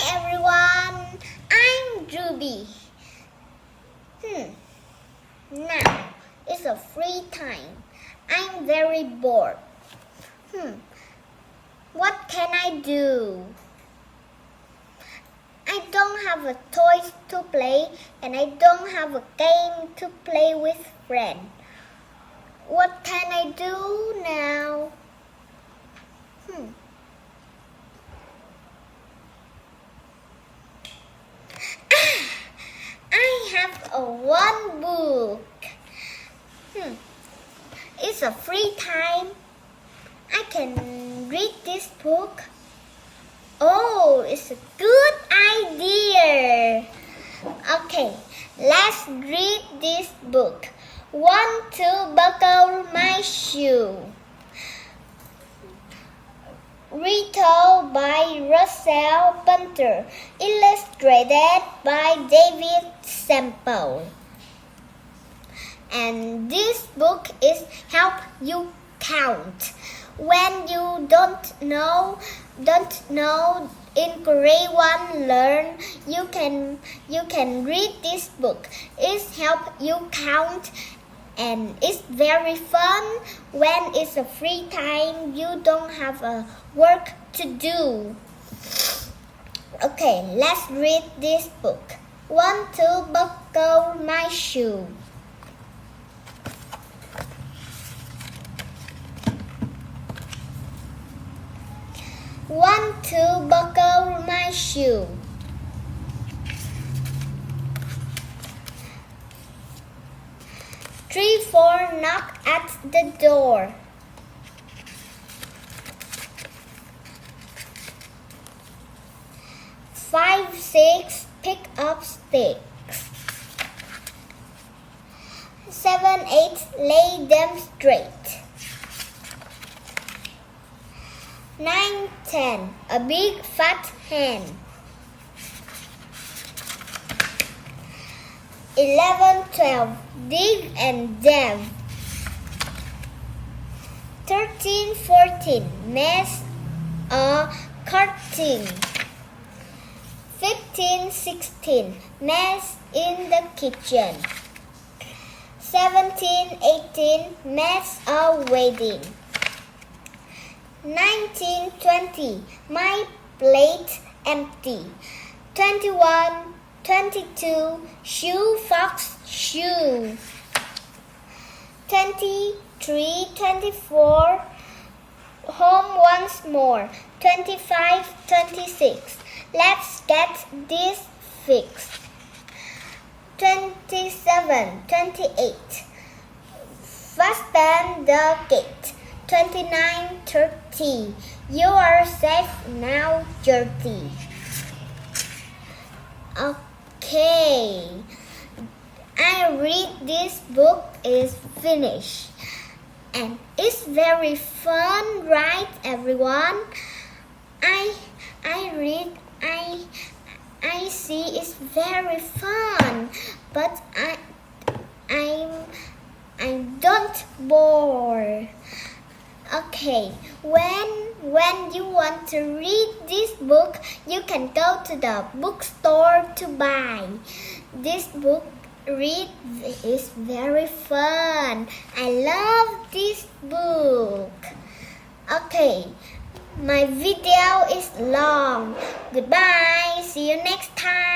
everyone, I'm Ruby. Now it's a free time. I'm very bored. What can I do? I don't have a toy to play and I don't have a game to play with friends. What can I do now? I have one book. It's a free time. I can read this book. Oh, it's a good idea. Okay, let's read this book. Want to buckle my shoe. Retold by Russell Bunter. Illustrated by David Semple. And this book is help you count. When you don't know in grade 1 learn, you can read this book. It help you count and it's very fun. When it's a free time, you don't have a work to do. Okay, let's read this book. Want to buckle my shoe. Want to buckle my shoe. Three, four, knock at the door. Five, six, pick up sticks. 7, 8, lay them straight. 9, 10, a big fat hen. 11, 12, dig and delve. 13, 14, mess a curtain. 15, 16, mess in the kitchen. 17, 18, mess a wedding. 19, 20, my plate empty. 21, 22, shoe fox shoe. 23, 24, home once more. 25, 26, let's get this fixed. 27, 28, fasten the gate. 29, 30, you are safe now, Gertie. Okay, I read this book is finished. And it's very fun, right, everyone? I see it's very fun, but I don't bore. Okay, when you want to read this book, you can go to the bookstore to buy. This book is very fun. I love this book. Okay, my video is long. Goodbye. See you next time.